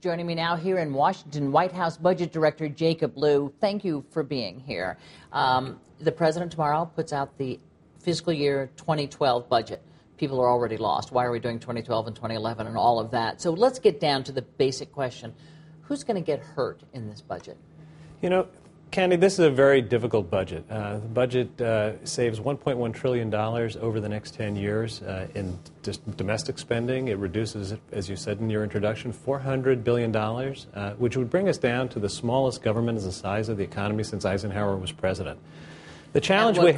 Joining me now here in Washington, White House Budget Director Jacob Lew. Thank you for being here. The president tomorrow puts out the fiscal year 2012 budget. People are already lost. Why are we doing 2012 and 2011 and all of that? So let's get down to the basic question. Who's going to get hurt in this budget? You know, Candy, this is a very difficult budget. The budget saves $1.1 trillion over the next 10 years in just domestic spending. It reduces, as you said in your introduction, $400 billion, which would bring us down to the smallest government as the size of the economy since Eisenhower was president. The challenge we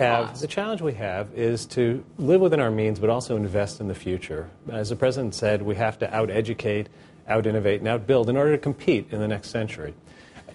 have is to live within our means, but also invest in the future. As the president said, we have to out-educate, out-innovate, and out-build in order to compete in the next century.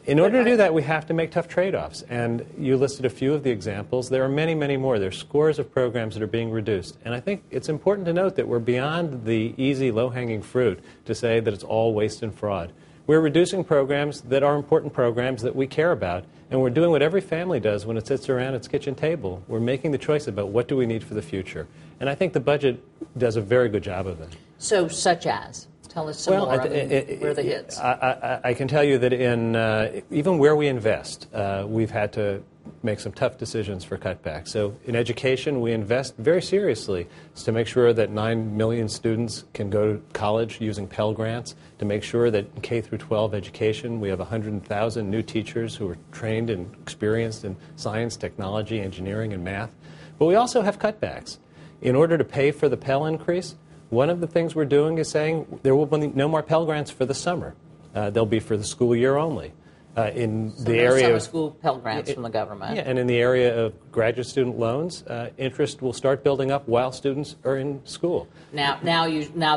In order to do that, we have to make tough trade-offs. And you listed a few of the examples. There are many, many more. There are scores of programs that are being reduced. And I think it's important to note that we're beyond the easy, low-hanging fruit to say that it's all waste and fraud. We're reducing programs that are important programs that we care about. And we're doing what every family does when it sits around its kitchen table. We're making the choice about what do we need for the future. And I think the budget does a very good job of that. So, such as? Tell us some more. Where are the hits? I can tell you that in even where we invest, we've had to make some tough decisions for cutbacks. So in education, we invest very seriously to make sure that 9 million students can go to college using Pell Grants, to make sure that in K through 12 education, we have 100,000 new teachers who are trained and experienced in science, technology, engineering, and math. But we also have cutbacks. In order to pay for the Pell increase, one of the things we're doing is saying there will be no more Pell Grants for the summer. They'll be for the school year only. In so the no area summer school Pell Grants from the government. Yeah, and in the area of graduate student loans, interest will start building up while students are in school. Now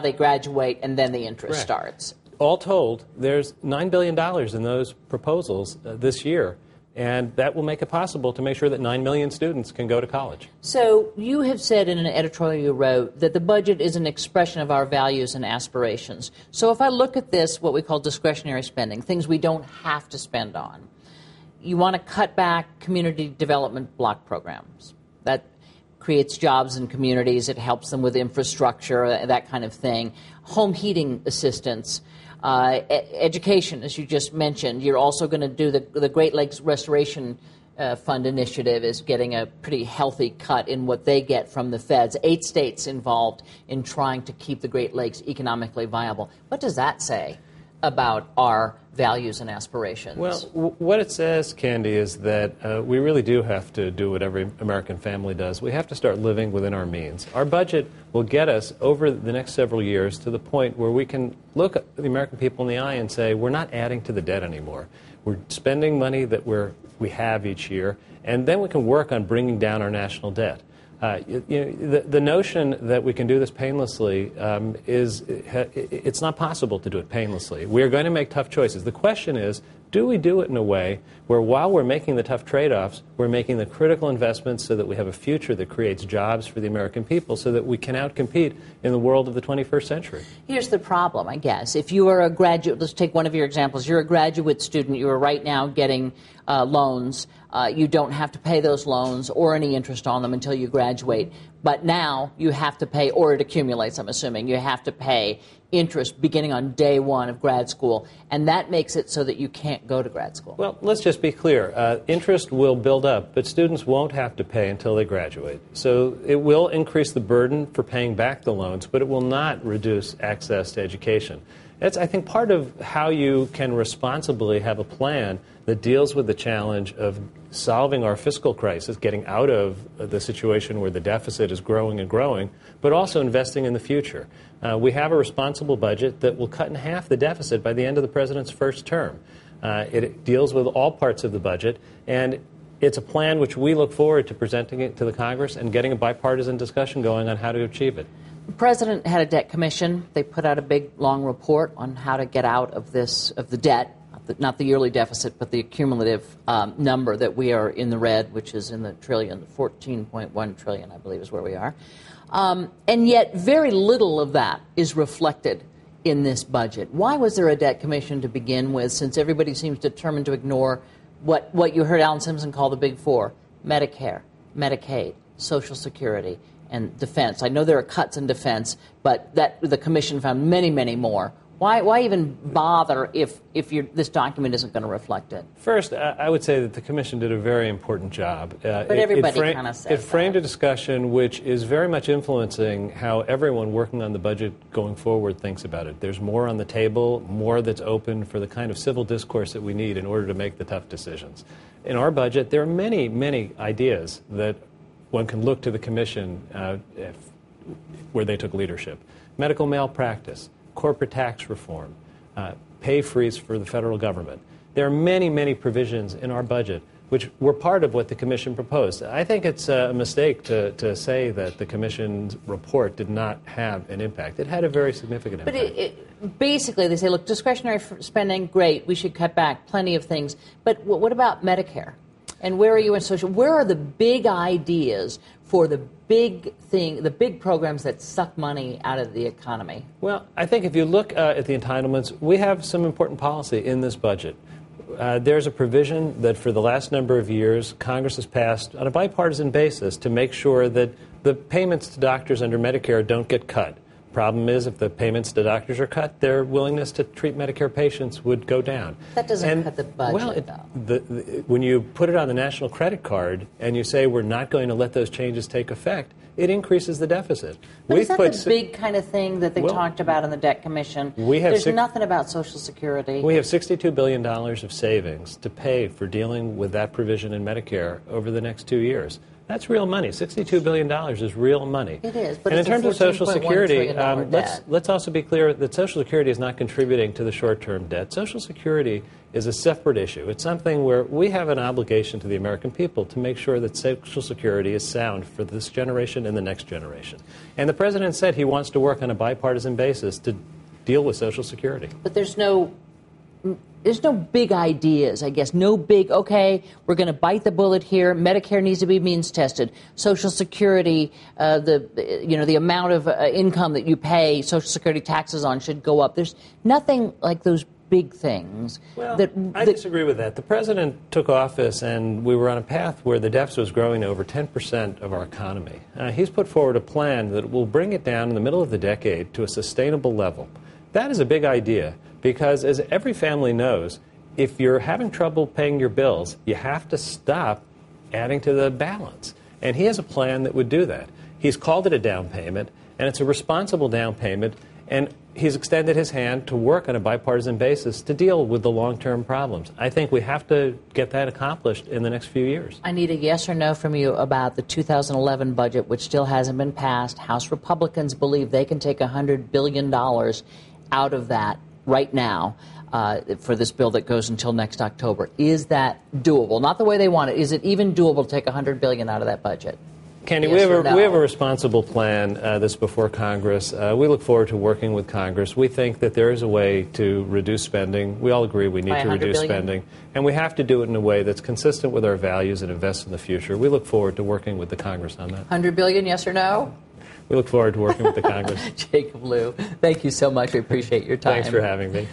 they graduate and then the interest starts. All told, there's $9 billion in those proposals this year. And that will make it possible to make sure that 9 million students can go to college. So you have said in an editorial you wrote that the budget is an expression of our values and aspirations. So if I look at this, what we call discretionary spending, things we don't have to spend on, you want to cut back community development block programs. That creates jobs in communities. It helps them with infrastructure, that kind of thing. Home heating assistance. Education, as you just mentioned, you're also going to do the Great Lakes Restoration Fund initiative is getting a pretty healthy cut in what they get from the feds. 8 states involved in trying to keep the Great Lakes economically viable. What does that say about our values and aspirations? Well, what it says, Candy, is that we really do have to do what every American family does. We have to start living within our means. Our budget will get us over the next several years to the point where we can look at the American people in the eye and say, we're not adding to the debt anymore. We're spending money that we have each year, and then we can work on bringing down our national debt. The notion that we can do this painlessly it's not possible to do it painlessly. We are going to make tough choices. The question is, do we do it in a way where while we're making the tough trade-offs, we're making the critical investments so that we have a future that creates jobs for the American people so that we can outcompete in the world of the 21st century? Here's the problem, I guess. If you are a graduate, let's take one of your examples. You're a graduate student. You are right now getting loans. You don't have to pay those loans or any interest on them until you graduate. But now you have to pay, or it accumulates, I'm assuming. You have to pay interest beginning on day one of grad school. And that makes it so that you can't go to grad school. Well, let's just be clear. Interest will build up, but students won't have to pay until they graduate. So it will increase the burden for paying back the loans, but it will not reduce access to education. That's, I think, part of how you can responsibly have a plan that deals with the challenge of solving our fiscal crisis, getting out of the situation where the deficit is growing and growing, but also investing in the future. We have a responsible budget that will cut in half the deficit by the end of the president's first term. It deals with all parts of the budget, and it's a plan which we look forward to presenting it to the Congress and getting a bipartisan discussion going on how to achieve it. The president had a debt commission. They put out a big, long report on how to get out of the debt, not the yearly deficit, but the cumulative number that we are in the red, which is in the trillion, 14.1 trillion, I believe is where we are. And yet very little of that is reflected in this budget. Why was there a debt commission to begin with, since everybody seems determined to ignore what you heard Alan Simpson call the big four: Medicare, Medicaid, Social Security, and defense? I know there are cuts in defense, but the commission found many, many more. Why even bother if this document isn't going to reflect it? First, I would say that the Commission did a very important job. But everybody kind of says it framed a discussion which is very much influencing how everyone working on the budget going forward thinks about it. There's more on the table, more that's open for the kind of civil discourse that we need in order to make the tough decisions. In our budget, there are many, many ideas that one can look to the Commission where they took leadership. Medical malpractice, corporate tax reform, pay freeze for the federal government. There are many, many provisions in our budget which were part of what the Commission proposed. I think it's a mistake to say that the Commission's report did not have an impact. It had a very significant impact. But basically, they say, look, discretionary spending, great, we should cut back plenty of things. But what about Medicare? And where are you in social? Where are the big ideas for the big thing, the big programs that suck money out of the economy? Well, I think if you look at the entitlements, we have some important policy in this budget. There's a provision that for the last number of years, Congress has passed on a bipartisan basis to make sure that the payments to doctors under Medicare don't get cut. Problem is, if the payments to doctors are cut, their willingness to treat Medicare patients would go down. That doesn't cut the budget, though. When you put it on the national credit card and you say we're not going to let those changes take effect, it increases the deficit. But is that the big kind of thing that they talked about in the Debt Commission? There's nothing about Social Security. We have $62 billion of savings to pay for dealing with that provision in Medicare over the next 2 years. That's real money. $62 billion is real money. It is, but and it's in terms of Social Security, debt. let's also be clear that Social Security is not contributing to the short-term debt. Social Security is a separate issue. It's something where we have an obligation to the American people to make sure that Social Security is sound for this generation and the next generation. And the President said he wants to work on a bipartisan basis to deal with Social Security. But there's no big ideas, I guess. No big, okay, we're going to bite the bullet here. Medicare needs to be means tested. Social Security, the amount of income that you pay Social Security taxes on should go up. There's nothing like those big things. Well, I disagree with that. The President took office and we were on a path where the deficit was growing to over 10% of our economy. He's put forward a plan that will bring it down in the middle of the decade to a sustainable level. That is a big idea. Because as every family knows, if you're having trouble paying your bills, you have to stop adding to the balance. And he has a plan that would do that. He's called it a down payment, and it's a responsible down payment, and he's extended his hand to work on a bipartisan basis to deal with the long-term problems. I think we have to get that accomplished in the next few years. I need a yes or no from you about the 2011 budget, which still hasn't been passed. House Republicans believe they can take $100 billion out of that right now for this bill that goes until next October. Is that doable? Not the way they want it. Is it even doable to take $100 billion out of that budget? Candy, yes we have a responsible plan that's before Congress. We look forward to working with Congress. We think that there is a way to reduce spending. We all agree we need to reduce spending. And we have to do it in a way that's consistent with our values and invest in the future. We look forward to working with the Congress on that. $100 billion, yes or no? We look forward to working with the Congress. Jacob Lew, thank you so much. We appreciate your time. Thanks for having me.